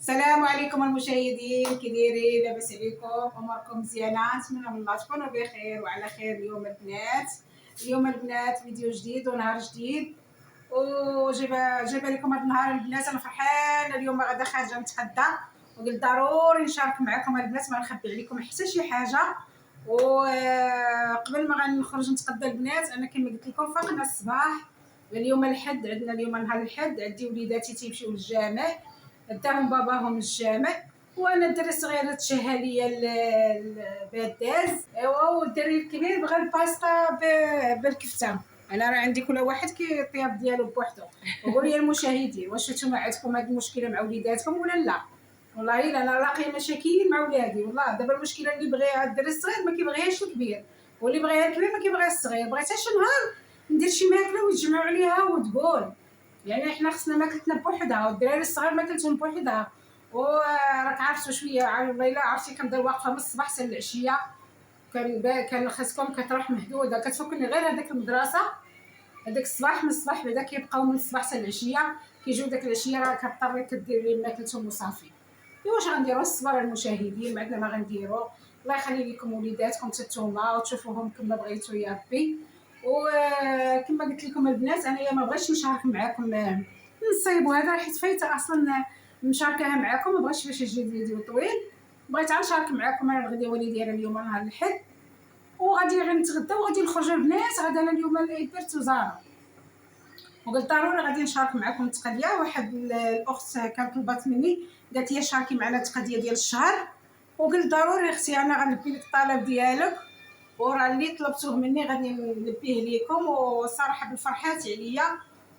السلام عليكم المشاهدين، كي دايرين؟ لاباس عليكم؟ اموركم مزيانه؟ نتمنى من الله تكونوا بخير وعلى خير. اليوم البنات فيديو جديد ونهار جديد، وجايبه لكم هذا النهار البنات. انا فرحانه اليوم، غادا خارجه نتغدى وقلت ضروري نشارك معكم البنات، ما نخبي عليكم حتى شي حاجه. وقبل ما غنخرج نتغدى البنات، انا كما قلت لكم فقنا الصباح. اليوم الحد عندنا، اليوم نهار الحد، عندي وليداتي تيمشيو للجامع، داهم باباهم للجامع، وانا الدري الصغير تشهى ليا الباداز، ايوا، والدري الكبير بغى الباستا بالكفته. انا راه عندي كل واحد كيطيب ديالو بوحدو. وقولوا يا المشاهدين، واش نتوما عندكم هذه المشكله مع وليداتكم ولا لا؟ والله الا انا لاقيه مشاكل مع ولادي. والله دابا المشكله اللي بغيها الدري الصغير ما كيبغيهاش الكبير، واللي بغيها الكبير ما كيبغيها الصغير. بغيتها شي نهار ندير شي ماكله ويتجمعوا عليها وتقول يعني احنا خصنا ماكلتنا بوحدها، والدراري الصغار ماكلتهم بوحدها. وراك عارفه شويه والله الا عرفتي كنبدا واقفه من الصباح حتى العشيه، كان خاصكم كتروح مهدوده، كتفكرني غير هذاك المدرسه، هذاك الصباح من الصباح بعدا كيبقاو من الصباح حتى العشيه، كيجيو داك العشيه راه كضطري كدير لهم ماكلتهم وصافي. واش غنديروا؟ الصبر المشاهدين، ما عندنا ما غنديروا. الله يخلي لكم وليداتكم تتوما وتشوفوهم كما بغيتوا يا ربي. وكما قلت لكم البنات، انا ما بغيتش نشارك معكم النصيب وهذا، حيت فايته اصلا مشاركاها معكم، ما بغيتش باش يجي الفيديو طويل. بغيت نشارك معكم انا الغداوه ديالي اليوم نهار الحد، وغادي غير نتغدى وغادي نخرجوا البنات. غدا انا اليوم العيد وزاره، وقلت ضروري غادي نشارك معكم التقضيه. واحد الاخت كانت طلبات مني، قالت لي شاركي معنا التقضيه ديال الشهر، وقلت ضروري اختي انا غنلبي لك الطلب ديالك، وراه اللي طلبتوه مني غادي نلبيه لكم. وصراحه بالفرحات عليا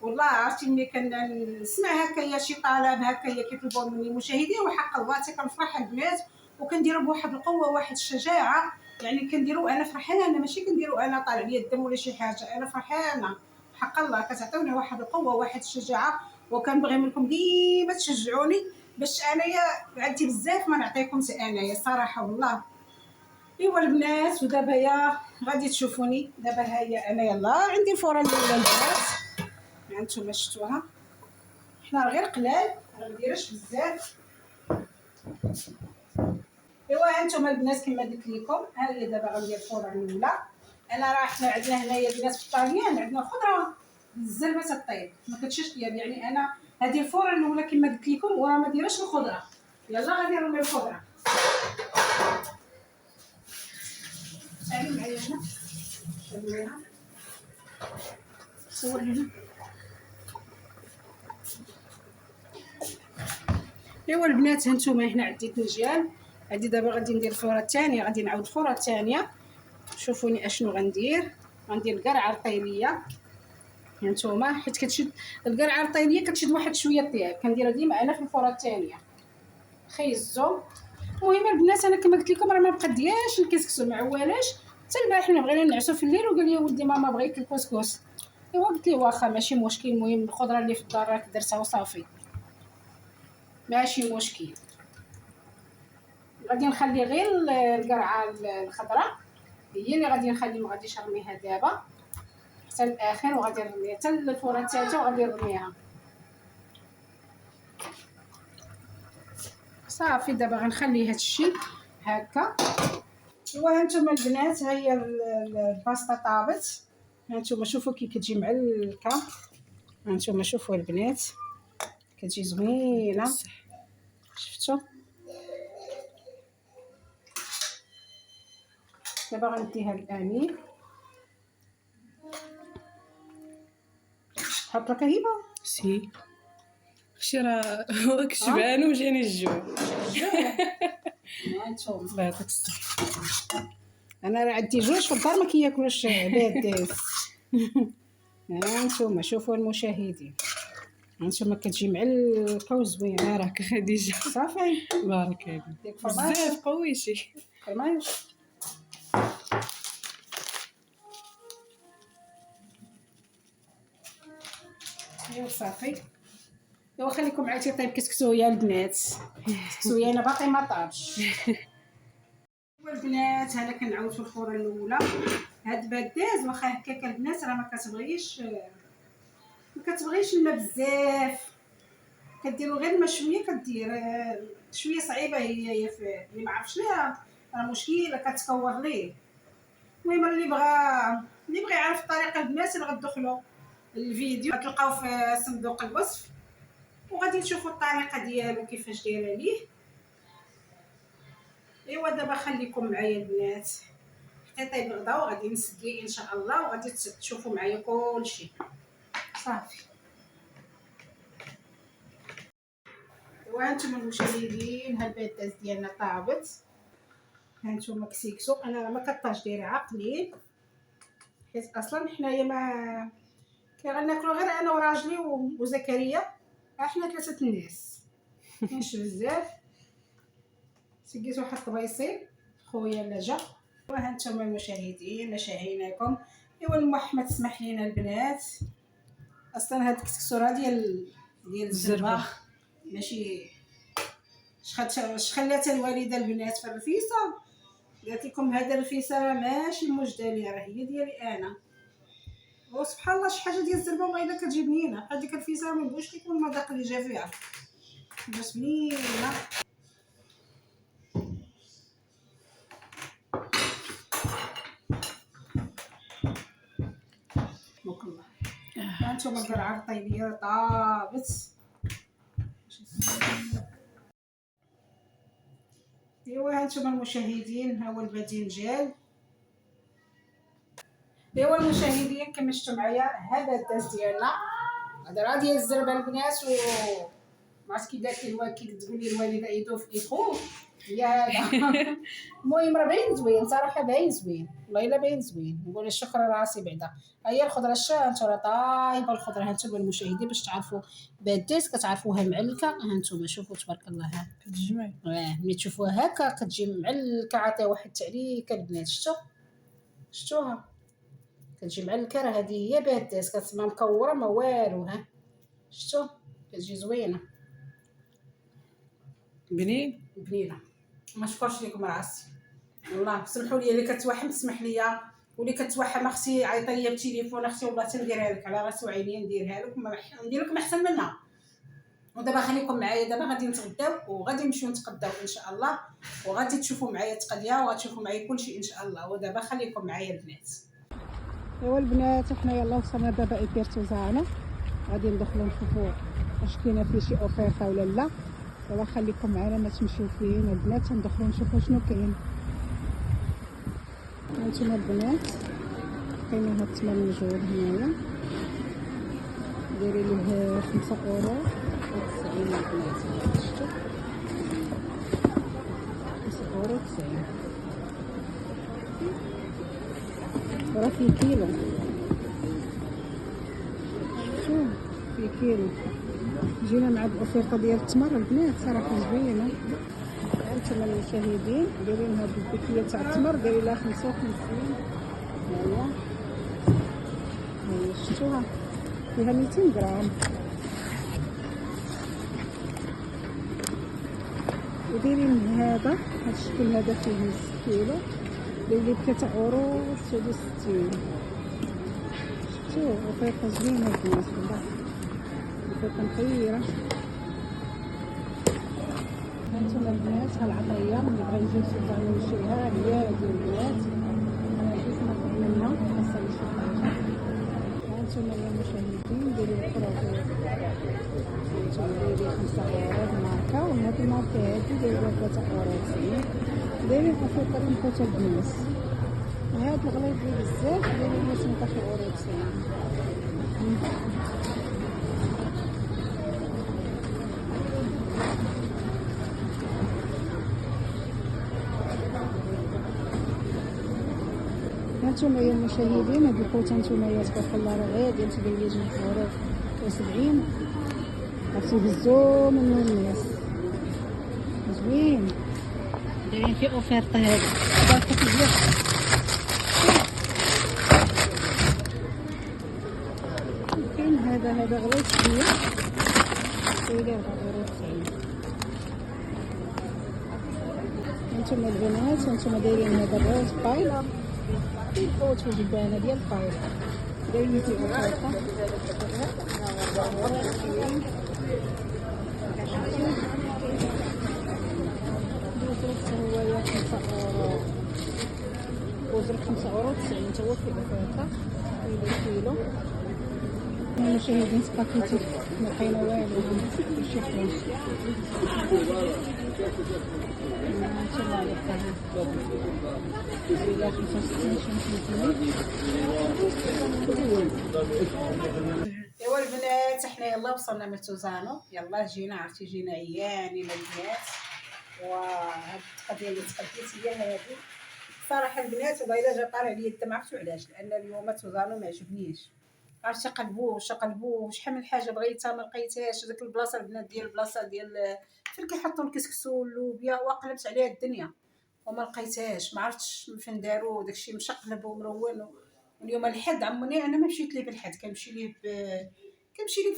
والله. عرفتي ملي كنسمع هكايا شي طلب هكايا كيطلبوا مني المشاهدين، وحق الله كنفرح البنات، وكنديروا بواحد القوه واحد الشجاعه. يعني كنديروا انا فرحانه، ماشي كنديروا انا طالع لي الدم ولا شي حاجه، انا فرحانه حق الله. كتعطيوني واحد القوه واحد الشجاعه، وكنبغي منكم ديما تشجعوني باش انايا عندي بزاف ما نعطيكمش انايا صراحه والله. ايوا البنات، ودابا يا غادي تشوفوني دابا. هيا انا يلا عندي الفوره الاولى البنات، هانتوما شفتوها، حنا غير قلال ما نديروش بزاف. ايوا هانتوما البنات كما قلت لكم، ها هي دابا غندير الفوره الاولى. انا راه حنا عندنا هنايا البنات في الطاليان عندنا خضره بزاف تطيب، ما كتشش طياب. يعني انا هذه الفوره الاولى كما قلت لكم، وراه ما ديروش الخضره. يلا غادي نرمي الخضره. تعالي معايا هنا، شوفيها صور هنا. ايوا البنات هانتوما هنا عندي طنجان، عندي دابا غادي ندير الفوره الثانيه، غادي نعاود الفوره الثانيه. شوفوني اشنو غندير القرعه الطيبيه هانتوما، حيت كتشد القرعه الطيبيه كتشد واحد شويه الطياب، كنديرها ديما انا في الفوره الثانيه. خيزو. المهم البنات انا كما قلت لكم راه ما بقدياش نكسكسو، ما عوالاش. حتى البارح حنا بغينا نعسو في الليل، وقال لي ولدي ماما بغيت الكسكس. ايوا قلت ليه واخا ماشي مشكل، المهم الخضره اللي في الدار راك درتها وصافي، ماشي مشكل. غادي نخلي غير القرعه الخضراء هي اللي غادي نخلي، ما غاديش نرميها دابا حتى الاخر، وغادي نرميها حتى الفوره الثالثه وغادي نرميها صافي. دابا غنخلي هادشي هكا. ايوا هانتوما البنات، ها هي الباستا طابت. هانتوما شوفوا كي كتجي معلكه، هانتوما شوفوا البنات كتجي زوينه، شفتوا؟ دابا غنديها لامين. حط لك هبه سي شي راه هو كشبان وجاني الجوع. هانتوما الله يعطيك الصحه. انا راه عندي جوج في الدار ما كياكلوش باداس. هانتوما شوفوا المشاهدين، هانتوما كتجي معلكه وزوينه راك خديجه صافي. بارك عليك بزاف قويتي فرماج. ايوا صافي. ايوا خليكم معايا طيب كسكسو يا البنات، كسكسو انا باقي ما طابش. ايوا البنات انا كنعاود في الفوره الاولى. هاد باداز واخا هكاك البنات راه ما كتبغيش الماء بزاف، كديروا غير الماء شويه، كدير شويه صعيبه هي في اللي ما عرفش ليها راه مشكله كتكور ليه. المهم اللي بغى يعرف الطريقه البنات اللي غتدخلوا الفيديو غتلقاو في صندوق الوصف وغادي تشوفوا الطريقه ديالو كيفاش دايره ليه. ايوا دابا خليكم معايا البنات حتى طيب الغدا وغادي نسقي ان شاء الله وغادي تشوفوا معايا كلشي صافي. وانتم المشاهدين ها البيتاز ديالنا طابت، هانتوما كسيكسو. انا راه ما كطاش دايرها قليل حيت اصلا حنايا ما كناكلو غير انا وراجلي وزكريا، احنا 3 الناس كاينش بزاف. سقيت واحد الطبيصيل خويا لجا. وهانتوما المشاهدين نشاهيناكم. ايوا المحمد تسمح لينا البنات، اصلا هاد الكسكسو راه ديال الزربه ماشي خلاتها الوالده البنات في الرفيسه. قالت لكم هذا الرفيسه ماشي موجده لي، راه هي ديالي انا. وسبحان الله شي حاجه ديال الزربه والله كتجي بنينه. هذيك الرفيسه ما نقولش لكم المذاق اللي جا فيها بس بنينه. بارك الله. هانتوما القرعه الطيبيه طابت. ايوا هانتوما المشاهدين ها هو الباذنجان. ايوا المشاهدين كما شفتوا معايا هذا الداس ديالنا، هذا راه ديال الزربه البنات. و ما عرفت كي دارت لي كي تقول لي الوالده ايدو في ايخو هي هذا. المهم راه باين زوين صراحه، باين زوين والله الا باين زوين. نقول الشكر راسي بعدا. ها هي الخضره هانتوما راه طايبه الخضره. هانتوما المشاهدين باش تعرفوا بادات كتعرفوها معلكه. هانتوما شوفوا تبارك الله ها كتجمع. ملي تشوفوها هكا كتجي معلكه. عطيها واحد التعليكه البنات. شفتوها كتجي معلكه. راه هذه هي بادات كتسمى مكوره ما والو. ها شفتوا كتجي زوينه بنينه. ما شكرش لكم راسي والله. سمحوا لي اللي كتوحم تسمح ليا، واللي كتوحم اختي عيطي لي بالتليفون اختي والله تنديرها لك على راسي وعيني نديرها لك ندير لكم احسن منها. ودابا خليكم معايا دابا غادي نتغداو وغادي نمشيو نتقداو ان شاء الله، وغادي تشوفوا معايا التقديه وغتشوفوا معايا كلشي ان شاء الله. ودابا خليكم معايا البنات. ايوا البنات حنا يلاه وصلنا دابا ايبرتوزانا، غادي ندخلوا نشوفوا واش كاينه فيه شي اوفيرطه ولا لا. دابا خليكم معنا ما تمشيو فين البنات، ندخلوا نشوفوا شنو كاين. هانتوما البنات كاينين هاد 8 نجور هنايا دايرين ليه 5 اورو و90 البنات. شفتوا 5 اورو 90 راه فيه كيلو. شوفوا فيه كيلو. جينا مع الاوفيرطه ديال التمر البنات صراحه زوينه. هانتوما المشاهدين دايرين هاد البكيه تاع التمر دايرين لها 55. هاهي شفتوها فيها 200 غرام. ودايرين هذا الشكل هذا فيه نص كيلو دايرين 3 اورو 69. شفتوا اوفيرطه زوينه البنات والله اوفيرطه مخيره. هانتوما البنات هالعطريه اللي بغا يجي يشوفها يشريها هي ديال البنات. انا جيت ناخذ منها خاصها شي حاجه. هانتوما يا المشاهدين دايرين البرودوي هانتوما دايرين 5 اورو الماركه، وهاد الماركه هادي دايرين 3 اورو 90. دايرين اوفيرطه للخوت البنات. هاد الغليظ بزاف دايرين 18 اورو 90. هانتوما يا المشاهدين هاد الخوت هانتوما يا تبارك الله راه غادي تبين لي 2 اورو و70. غادي يهزو منو الناس زوين دايرين فيه اوفيرطه. هذا باركه مزيان. كاين هذا غليظ شويه دايرين 4 اورو 90. هانتوما البنات هانتوما دايرين هذا الروز بايلا الفوت وجبانه ديال الفايله دايرين فيه اوفيرطه. €5.90 تا هو في الأوفرطة كيلو. المشاهدين سباكيتي ما لقينا والو كلشي حوايج. ان شاء الله على خير. إلى 65 ايوا البنات، حنا يلا وصلنا من توزانو، يلا جينا، عرفتي جينا عيانين البنات. وهاد القضيه اللي تقديت هي هادي صراحه البنات، والله الا جا طالع ليا الدم، عرفتوا علاش؟ لان اليوم توزانو ما عجبنيش. عرفتي قلبوه شحال من حاجه بغيتها ما لقيتهاش. ديك البلاصه البنات ديال البلاصه ديال فين كيحطوا الكسكسو واللوبيا، وقلبت عليها الدنيا وما لقيتهاش، ما عرفتش فين داروا داكشي مشقلب ومرون. اليوم الحد عموني انا ما مشيت ليه بالحد، كنمشي ليه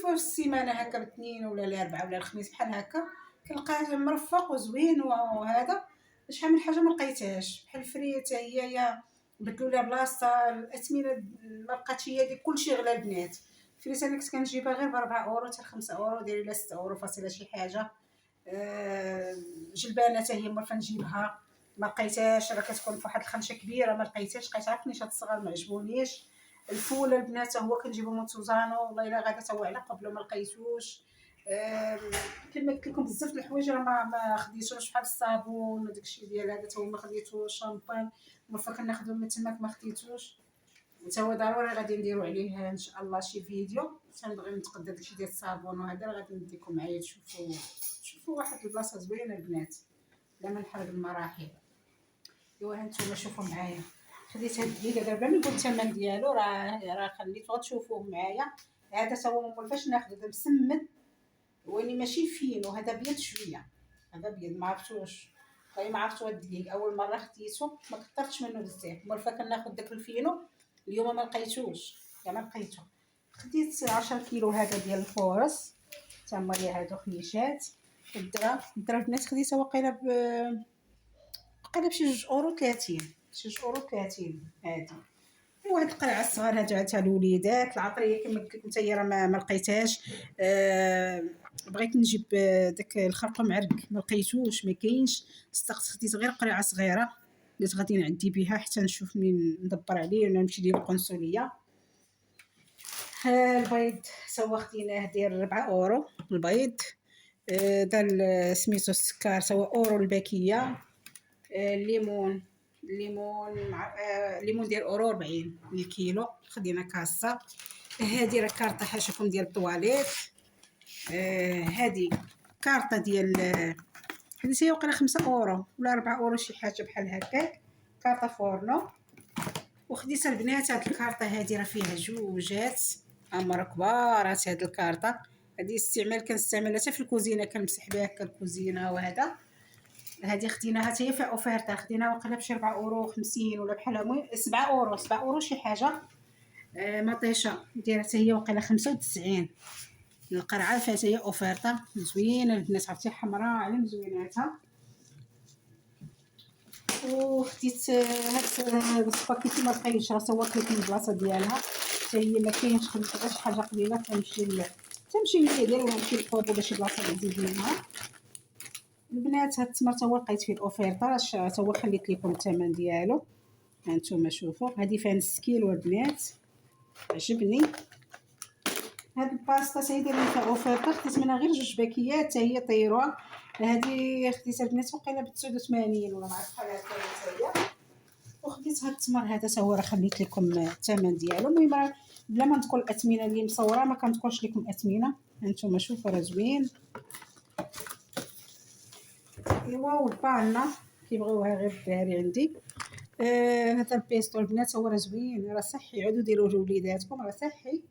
في السيمانه هكا بالاثنين ولا الاربعاء ولا الخميس بحال هكا، كنلقاه مرفق وزوين. وهذا شحال من حاجه ما لقيتهاش، بحال الفريت هي بدلوا لها بلاصه، الاثمنه ما بقاتش هي ديك، كلشي غلا البنات. الفريت انا كنت كنجيبها غير ب4 € حتى 5 €، دايره لها 6 € فاصله شي حاجه. جلبانه حتى هي مرة نجيبها ما لقيتهاش، راه كتكون فواحد الخنشه كبيره ما لقيتهاش، لقيت عرفنيش هاد الصغار ما عجبونيش. الفول البنات هو كنجيبو من توزانو، والله الا غادا تا هو على قبله ما لقيتوش. كما قلت لكم بزاف د الحوايج راه ما خديتوش، بحال الصابون وداكشي ديال هذا تا هو ما خديتوش، شامبان مرفا كناخذو من تماك ما خديتوش. تا هو ضروري غادي نديرو عليه ان شاء الله شي فيديو، تنبغي نتقدى داكشي ديال الصابون وهذا، راه غادي نديكم معايا تشوفوا واحد البلاصه زوينه البنات بلا ما نحرق المراحل. ايوا هانتوما شوفوا معايا، خديت هاد الدقيق دابا من قلت الثمن ديالو، راه خليته غتشوفوه معايا. هذا تا هو فاش ناخذ هذا مسمن، واني ماشي فين، وهذا بيض شويه، هذا بيض ما عرفتوش، ما عرفتو هاد الدقيق اول مره خديته ما كثرتش منه بزاف، مرفا كناخذ داك الفينو. اليوم ما لقيتوش، ما لقيته. خديت 10 كيلو هذا ديال الفورص، تا هما لي هادو خنيشات. الدرا البنات خديتها وقيله بشي 2.30 €، شي 2.30 € هادي. وهاد القرعه الصغار هادو تاع الوليدات. العطريه كما قلت لكم حتى هي راه ما لقيتهاش. بغيت نجيب داك الخرق معرق ما لقيتوش، ما كاينش. خديت غير قرعه صغيره اللي غادي نعدي بها حتى نشوف منين ندبر عليه ولا نمشي ديال القنصليه. البيض سوا خديناه داير 4 € البيض. دا سميتو السكر سوا اورو الباكيه. الليمون ديال €40 الكيلو، خدينا كاسه. هادي راه كارطه حاشاكم ديال الطواليت. هادي كارطه ديال هادي هي وقيله 5 € ولا 4 € شي حاجه بحال هكاك، كارطه فورنو. وخديت البنات هاد الكارطه هادي راه فيها جوجات امر كبارات. هاد الكارطه هادي كنستعملها حتى في الكوزينه، كنمسح بها هكا الكوزينه وهذا. هذه خديناها حتى هي في اوفرتا، خديناها وقيله بشي 4.50 € ولا بحال هكا 7 € شي حاجه. مطيشه دايره حتى هي وقيله 95 القرعه، فيها حتى هي اوفرتا زوينه البنات، عرفتي حمراء على مزويناتها. وخديت هاد السباكيتي ما لقيتش، راه صورت لكم البلاصه ديالها حتى هي ما كاينش، خديت غير شي حاجه قليله. تمشي لليدير ولا نمشي للطوب ولا شي بلاصه نزيد منها. البنات هاد التمر تا هو لقيت فيه الاوفرطه، تا هو خليت لكم الثمن ديالو. هانتوما شوفوا، هادي فيها نص كيلو البنات، عجبني. هاد الباستا سيدي اللي فيها اوفرطه خديت منها غير 2 باكيات تا هي طيروها. هادي خديتها البنات وقيله ب 89 ولا ما عرفت بحال هكا هي. وخديت هاد التمر هذا تا هو راه خليت لكم الثمن ديالو. المهم بلا ما نذكر الاثمنه اللي مصوره ما كنذكرش لكم اثمنه. هانتوما شوفوا راه زوين. ايوا والبانا كيبغيوها غير الدراري عندي. هذا البيستو البنات هو راه زوين، راه صحي، عودوا ديروه لوليداتكم راه صحي.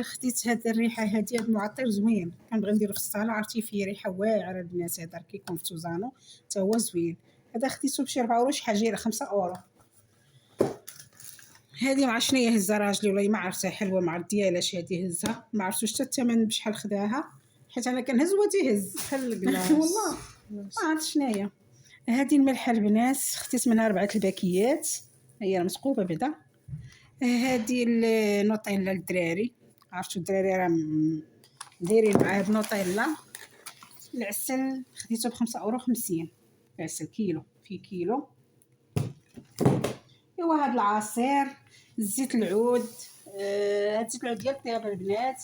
خديت هاد الريحه هادي، هاد المعطر زوين، كنبغي نديرو في الصاله، عرفتي فيه ريحه واعره البنات. هذا كيكون في توزانو حتى هو زوين. هذا خديته بشي 4 € شي حاجه، 5 €. هذه مع شنو هي هزه راجلي، والله ما عرفتها، حلوه مع ديالاش هذه هزه، ما عرفتش حتى الثمن بشحال خداها، حيت انا كنهز وتيهز بحال الكلاص والله ما عرفت شنو هي. هذه الملحه البنات خديت منها 4 الباكيات، هي مثقوبه بعدا. هذه النوطيلا للدراري، عرفتوا الدراري راه دايرين معاه بنوطيلا. العسل خديته ب 5.50 €، العسل كيلو في كيلو. ايوا هاد العصير، زيت العود، هاد زيت العود ديال الطياب البنات،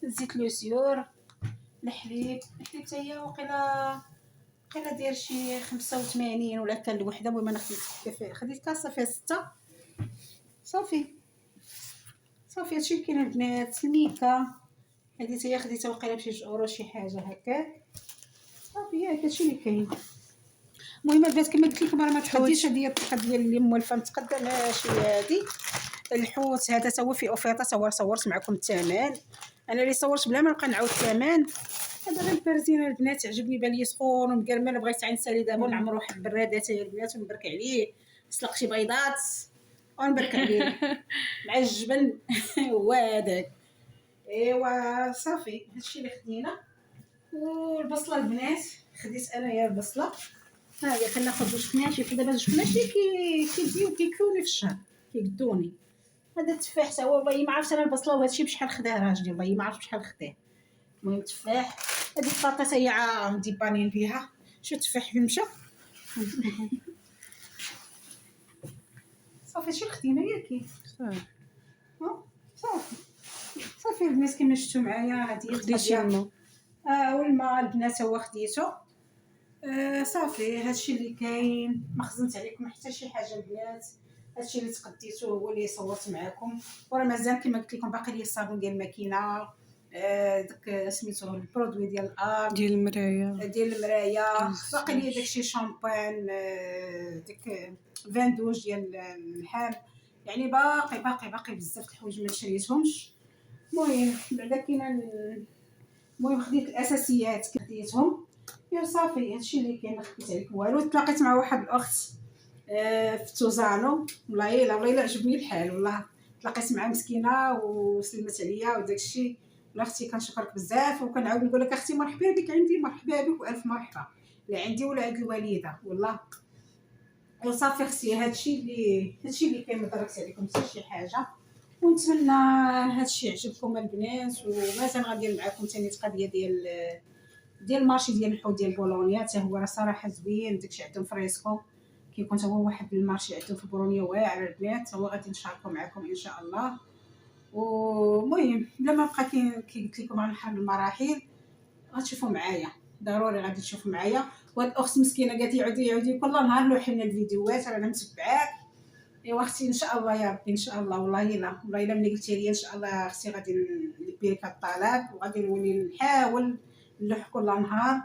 زيت لوسيور، الحليب حتى هي وقيلا داير شي 85 ولا حتى الوحده. المهم انا خديت كاسه فيها 6. صافي هادشي اللي كاين البنات. الميكا هادي هي خديتها وقيلا بشي 2 اورو شي حاجه هكا. صافي ياك هادشي اللي كاين. المهم البنات كما قلت لكم راه ما تحوتيش. هذه هي الطريقه ديال اللي موالفه متقدمه شويه. هادي الحوت هذا تا هو في اوفيطه، صورت معكم الثمن. انا اللي صورت بلا ما نبقى نعاود الثمن. هذا غير البرزينه البنات، عجبني بان لي سخون ومقرمل، بغيت نسالي دابا ونعمر واحد البرادات يا البنات ونبرك عليه، نسلق شي بيضات ونبرك عليه مع الجبن هو هذاك. ايوا صافي هادشي اللي خدينا. والبصله البنات خديت انايا البصله، ها هي كناخذ 2 حناشي. دابا 2 حناشي كيجيو كيكفوني في الشهر، كيقدوني. هذا التفاح تا هو والله ما عرفتش انا البصله وهادشي بشحال خداه راجلي، والله ما عرفت بشحال خداه. المهم التفاح. هذه البطاطا هي عندي بانين بها. شو التفاح فين مشى؟ صافي هادشي اللي خدينا ياكي. صافي البنات كما شفتوا معايا هذه هي خديتي الماء. والماء البنات هو خديته. صافي هادشي اللي كاين. ما خزنت عليكم حتى شي حاجه البنات. هادشي اللي تقديته هو اللي صورت معكم. وراه مازال كما قلت لكم باقي لي الصابون ديال الماكينه، داك سميتو البرودوي ديال الار ديال المرايه. باقي لي داكشي شامبان، داك فاندوج ديال اللحام. يعني باقي بزاف د الحوايج ما شريتهمش. المهم بعدا كاينه. المهم خديت الاساسيات خديتهم. يا صافي هادشي اللي كاين. ما خديت عليكم والو. تلاقيت مع واحد الاخت في توزانو، والله عجبني الحال. والله تلاقيت مع مسكينه وسلمت عليا وداكشي. والله اختي كنشكرك بزاف، وكنعاود نقول لك اختي مرحبا بك عندي، مرحبا بك والف مرحبا، لا عندي ولا عند الوالده والله. وصافي اختي هادشي اللي كاين. ما دركت عليكم حتى شي حاجه. ونتمنى هادشي عجبكم البنات. ومازال غندير معكم ثاني القضيه ديال المارشي ديال الحوت ديال بولونيا. حتى هو راه صراحه زوين. داكشي عندهم فريسكو كيكون حتى هو واحد المارشي عندهم في بولونيا واعر البنات. هو غادي نشاركو معكم ان شاء الله. ومهم بلا ما نبقى كي قلت لكم غنحل المراحل، غتشوفوا معايا ضروري غادي تشوفوا معايا. وهاد الاخت مسكينه قالت يعاودي كل نهار لوحي لنا الفيديوهات، انا متبعاك. ايوا اختي ان شاء الله يا ربي ان شاء الله. والله الا ملي قلتي لي ان شاء الله اختي غادي نلبي لك الطلب، وغادي نولي نحاول نلوح كل نهار.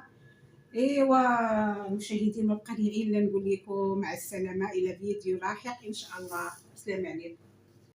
ايوا المشاهدين ما بقى لي الا نقول لكم مع السلامه الى فيديو لاحق ان شاء الله. السلام عليكم.